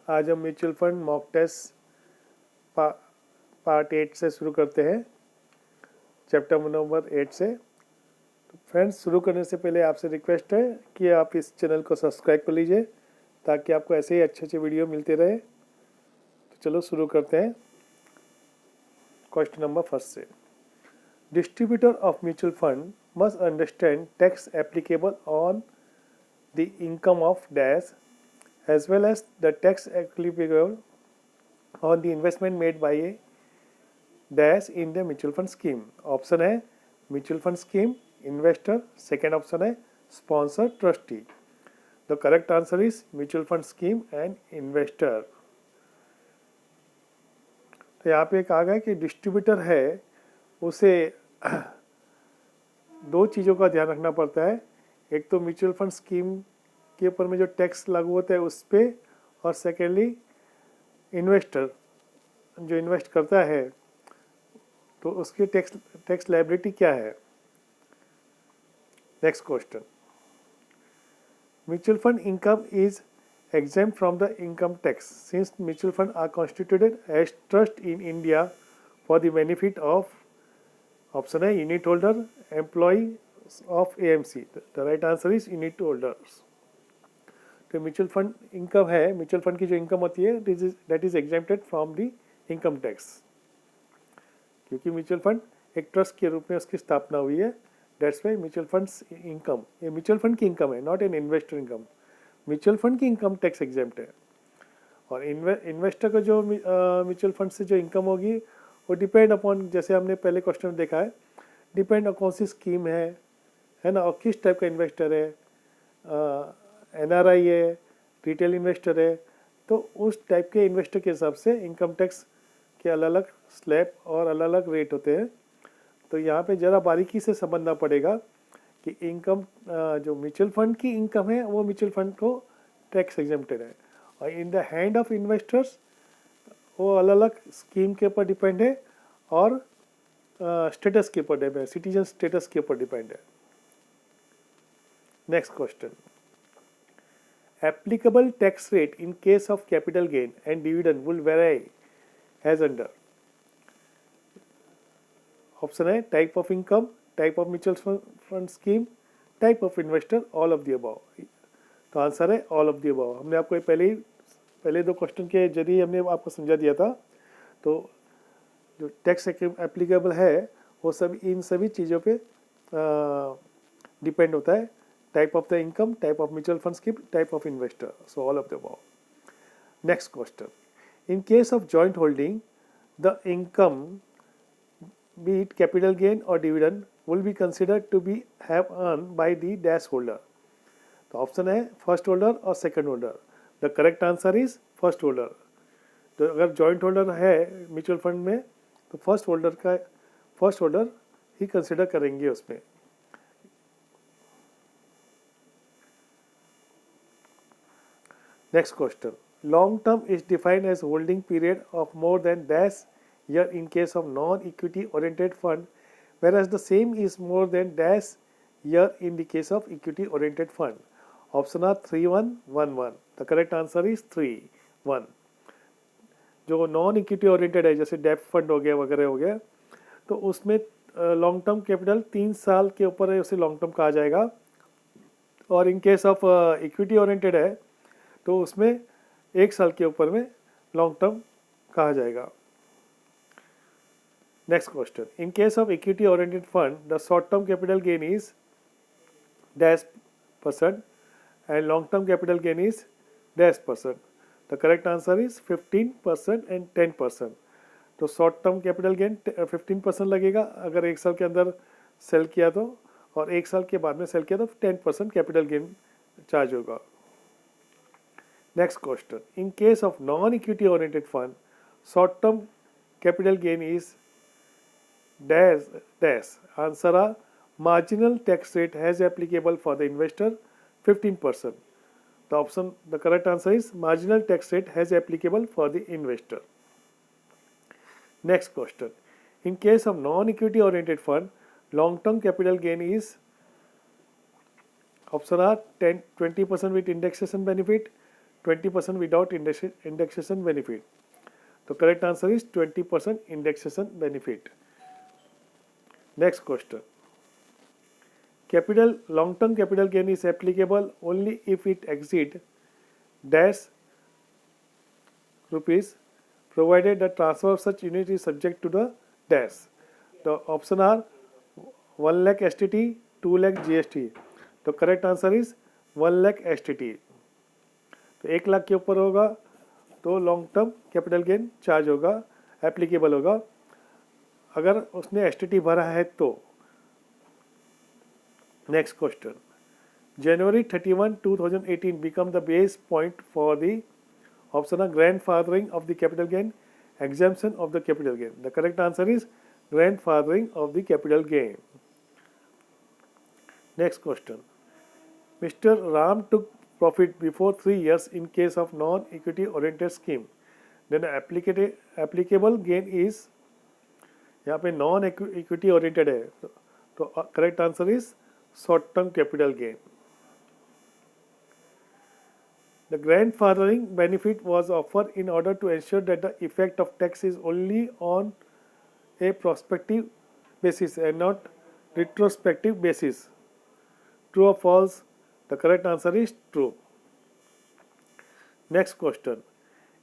आज हम mutual fund mock test part 8 से शुरू करते हैं, चैप्टर नंबर 8 से। तो फ्रेंड्स, शुरू करने से पहले आपसे रिक्वेस्ट है कि आप इस चैनल को सब्सक्राइब कर लीजिए ताकि आपको ऐसे ही अच्छे अच्छे वीडियो मिलते रहे। तो चलो शुरू करते हैं क्वेश्चन नंबर फर्स्ट से। Distributor of mutual fund must understand tax applicable on the income of dash as well as the tax applicable on the investment made by a dash in the mutual fund scheme। Option है mutual fund scheme, investor. Second option है sponsor, trustee. The correct answer is mutual fund scheme and investor. तो यहाँ पे कहा गया कि distributor है उसे दो चीज़ों का ध्यान रखना पड़ता है। एक तो म्यूचुअल फंड स्कीम के ऊपर में जो टैक्स लागू होता है उस पर, और सेकेंडली इन्वेस्टर जो इन्वेस्ट करता है तो उसकी टैक्स लायबिलिटी क्या है। Next question. Mutual fund income is exempt from the income tax since mutual funds are constituted as trust in India for the benefit of, option है unit holder, employees of AMC। The right answer is unit holders। तो mutual fund income है, mutual fund की जो income होती है that is exempted from the income tax, क्योंकि mutual fund एक trust के रूप में उसकी स्थापना हुई है। That's why mutual funds income, ये म्यूचुअल फंड की इनकम है, not an investor income. Mutual fund की इनकम टैक्स एग्जेम्प्ट है, और इन्वेस्टर को जो म्यूचुअल फंड से जो इनकम होगी वो डिपेंड अपॉन, जैसे हमने पहले क्वेश्चन में देखा है, डिपेंड कौन सी स्कीम है ना, और किस टाइप का इन्वेस्टर है, NRI है, रिटेल इन्वेस्टर है, तो उस टाइप के इन्वेस्टर के हिसाब से इनकम टैक्स के अलग अलग स्लैब और अलग अलग रेट होते हैं। तो यहाँ पे ज़रा बारीकी से समझना पड़ेगा कि इनकम जो म्यूचुअल फंड की इनकम है वो म्यूचुअल फंड को टैक्स एग्जेम्प्टेड है, और in the hand of investors वो अलग अलग स्कीम के ऊपर डिपेंड है और स्टेटस के ऊपर डिपेंड है, सिटीजन स्टेटस के ऊपर डिपेंड है। Next question. Applicable tax rate in case of capital gain and dividend will vary as under। Option है type of income, type of mutual fund scheme, type of investor, all of the above. तो answer है all of the above. हमने आपको पहले दो question के जरिए हमने आपको समझा दिया था। तो जो टैक्स एप्लीकेबल है वो सब इन सभी चीज़ों पे डिपेंड होता है। Type of the income, type of mutual fund scheme, type of investor, so all of the above. Next question. In case of joint holding the income be it capital gain or dividend will be considered to be have earned by the dash holder। तो option है first holder और second holder. The correct answer is first holder. तो अगर joint holder है mutual fund में तो first holder ही consider करेंगे उसमें। Next question. Long term is defined as holding period of more than dash year in case of non-equity oriented fund, whereas the same is more than dash year in the case of equity oriented fund। Option are 3 1 1 1। The correct answer is 3 1। जो non equity oriented है जैसे डेब्ट fund हो गया वगैरह हो गया, तो उसमें लॉन्ग टर्म कैपिटल 3 साल के ऊपर है उसे लॉन्ग टर्म कहा जाएगा, और in case of equity oriented है तो उसमें 1 साल के ऊपर में लॉन्ग टर्म कहा जाएगा। Next question. In case of equity oriented fund, the short term capital gain is dash percent and long term capital gain is dash percent। The correct answer is 15% and 10%। तो short term capital gain 15% लगेगा अगर 1 साल के अंदर cell किया तो, और 1 साल के बाद में सेल किया तो 10% कैपिटल गेन चार्ज होगा। Next question. In case of non equity oriented fund short term capital gain is dash answer are marginal tax rate has applicable for the investor 15%। The correct answer is marginal tax rate has applicable for the investor। Next question. In case of non-equity oriented fund, long term capital gain is, option are 20% with indexation benefit, 20% without indexation benefit. The correct answer is 20% indexation benefit. Next question. Long-term capital gain is applicable only if it exceeds dash rupees, provided the transfer of such unit is subject to the dash. The option are 1 lakh STT, 2 lakh GST. The correct answer is 1 lakh STT. तो 1 लाख के ऊपर होगा तो long term capital gain charge होगा, applicable होगा. अगर उसने STT भरा है तो. Next question. January 31, 2018 become the base point for the option of grandfathering of the capital gain, exemption of the capital gain. The correct answer is grandfathering of the capital gain. Next question. Mr. Ram took profit before 3 years in case of non-equity oriented scheme. Then applicable gain is, यहाँ पे non equity oriented है तो correct answer is short term capital gain. The grandfathering benefit was offered in order to ensure that the effect of tax is only on a prospective basis and not retrospective basis. True or false? The correct answer is true. Next question.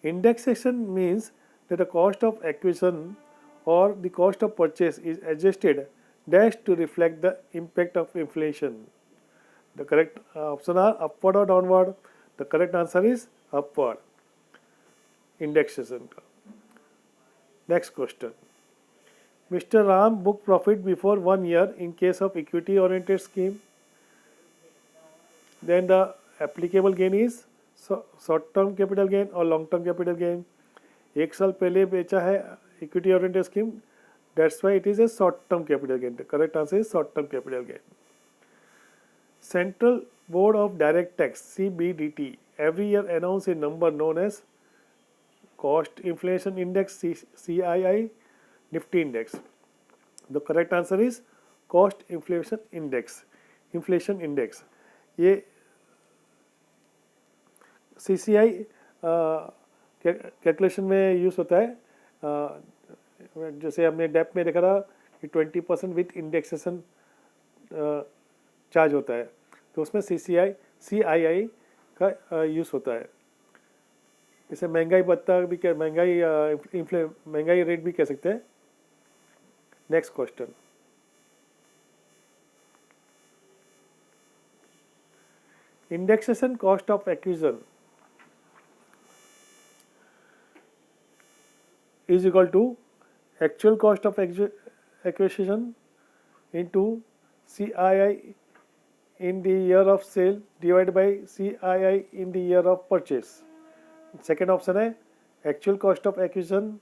Indexation means that the cost of acquisition or the cost of purchase is adjusted dash to reflect the impact of inflation. The correct option are upward or downward. The correct answer is upward. Indexation. Next question. Mr. Ram booked profit before 1 year in case of equity oriented scheme. Then the applicable gain is short term capital gain or long term capital gain. 1 साल पहले बेचा है equity oriented scheme. That's why it is a short term capital gain. The correct answer is short term capital gain. Central Board of Direct Tax (CBDT) every year announce a number known as Cost Inflation Index (CII) Nifty Index. The correct answer is Cost Inflation Index. Inflation Index. ये CCI calculation में use होता है. जैसे हमने Depp में देखा था कि 20% विथ इंडेक्सेशन चार्ज होता है तो उसमें CII का यूज़ होता है. इसे महंगाई भत्ता भी महंगाई रेट भी कह सकते हैं. Next question. Indexation cost of acquisition is equal to actual cost of acquisition into CII in the year of sale divided by CII in the year of purchase. Second option है actual cost of acquisition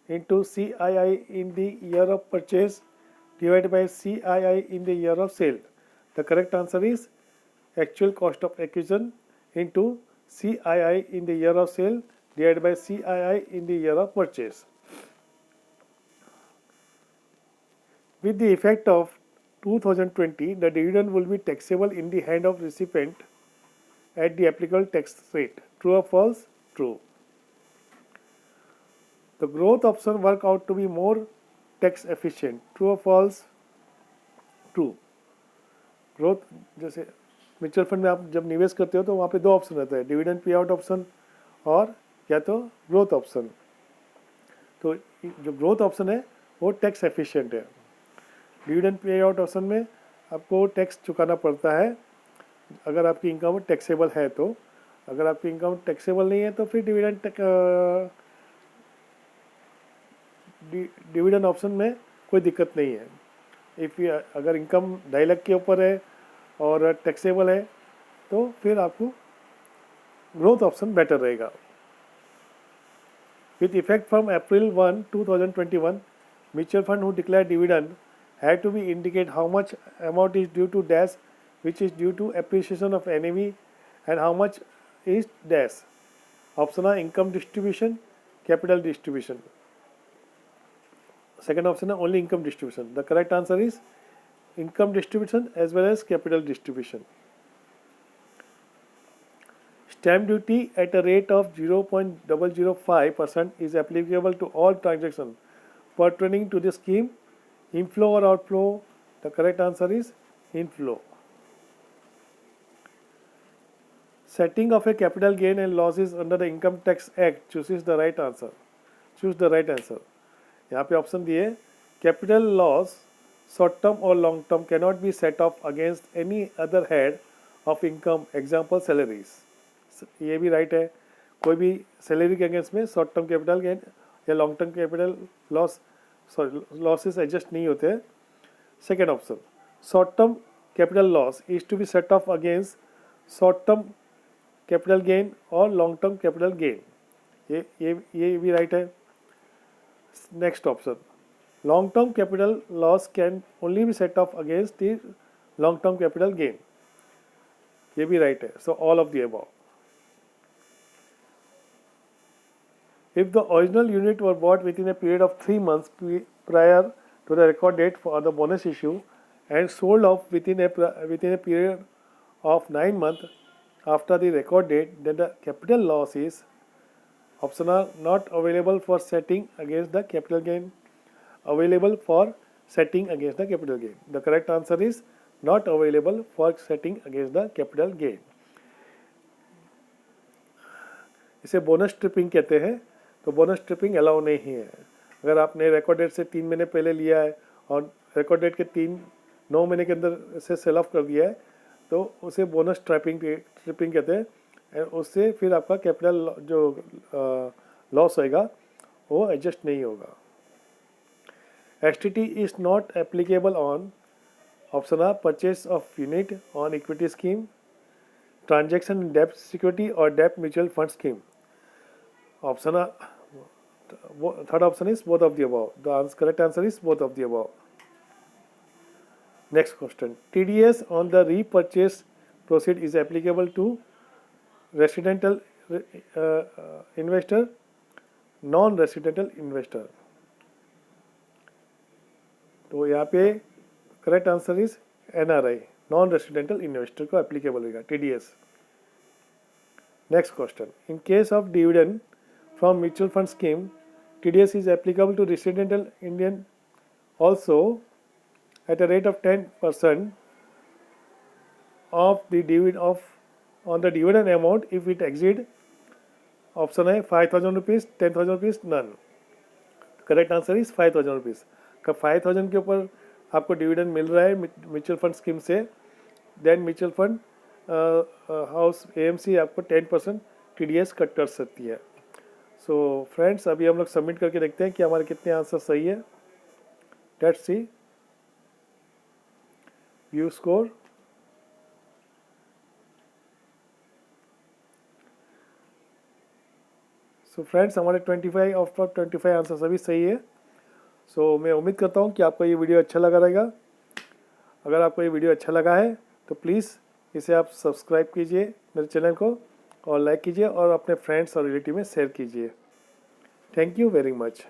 into CII in the year of purchase divided by CII in the year of sale. The correct answer is actual cost of acquisition into CII in the year of sale divided by CII in the year of purchase. With the effect of 2020, the dividend will be taxable in the hand of recipient at the applicable tax rate. True or false? True. The growth option work out to be more tax efficient. True or false? True. Growth जैसे mutual fund में आप जब निवेश करते हो तो वहाँ पे 2 ऑप्शन रहता है, डिविडेंड पे आउट ऑप्शन और या तो ग्रोथ ऑप्शन. तो जो ग्रोथ ऑप्शन है वो टैक्स एफिशिएंट है. डिविडेंड पे आउट ऑप्शन में आपको टैक्स चुकाना पड़ता है अगर आपकी इनकम टैक्सेबल है तो. अगर आपकी इनकम टैक्सेबल नहीं है तो फिर डिविडेंड ऑप्शन में कोई दिक्कत नहीं है. अगर इनकम 2.5 लाख के ऊपर है और टैक्सेबल है तो फिर आपको ग्रोथ ऑप्शन बेटर रहेगा. With effect from April 1, 2021, mutual fund who declare dividend had to be indicate how much amount is due to dash which is due to appreciation of NAV and how much is dash. Option are income distribution, capital distribution. Second option is only income distribution. The correct answer is income distribution as well as capital distribution. Stamp duty at a rate of 0.005% is applicable to all transactions pertaining to the scheme. Inflow or outflow? The correct answer is inflow. Setting of a capital gain and losses under the Income Tax Act chooses the right answer. Choose the right answer. यहाँ पे option दिए capital loss short term और long term cannot be set off against any other head of income example salaries. ये भी right है. कोई भी salary के अगेंस्ट में शॉर्ट टर्म कैपिटल गेन या long term capital loss losses adjust नहीं होते. Second option short term capital loss is to be set off against short term capital gain और लॉन्ग टर्म कैपिटल गेन. ये भी right है. Next option long term capital loss can only be set off against the long term capital gain. ये भी right है. So all of the above. If the original unit were bought within a period of 3 months prior to the record date for the bonus issue and sold off within a period of 9 months after the record date, then the capital loss is option are not available for setting against the capital gain. Available for setting against the capital gain. The correct answer is not available for setting against the capital gain. इसे bonus tripping कहते हैं. तो bonus tripping allow नहीं है. अगर आपने record date से 3 महीने पहले लिया है और रिकॉर्ड डेट के 9 महीने के अंदर से सेल ऑफ कर दिया है तो उसे बोनस ट्रिपिंग कहते हैं. उससे फिर आपका कैपिटल जो लॉस होएगा वो एडजस्ट नहीं होगा. STT is not applicable on option are purchase of unit on equity scheme, transaction in डेब्ट सिक्योरिटी और डेब्ट mutual fund scheme. Option are, third option is both of the above. The correct answer is both of the above. Next question. TDS on the repurchase proceed is applicable to residential investor, non-residential investor. तो यहाँ पे correct answer is NRI, non residential investor को applicable होगा TDS. Next question. In case of dividend from mutual fund scheme, TDS is applicable to residential Indian also at a rate of 10% of the dividend on the dividend amount if it exceed option है 5,000 rupees, 10,000 rupees, none. Correct answer is 5,000 rupees. का 5,000 के ऊपर आपको dividend मिल रहा है mutual fund scheme से, then mutual fund house AMC आपको 10% TDS cut कर सकती है. सो फ्रेंड्स अभी हम लोग सबमिट करके देखते हैं कि हमारे कितने आंसर सही है. Let's see. View score. So friends हमारे 25 ऑफ 25 आंसर सभी सही है. सो मैं उम्मीद करता हूँ कि आपको ये वीडियो अच्छा लगा रहेगा. अगर आपको ये वीडियो अच्छा लगा है तो प्लीज़ इसे आप सब्सक्राइब कीजिए मेरे चैनल को और लाइक कीजिए और अपने फ्रेंड्स और रिलेटिव में शेयर कीजिए. Thank you very much.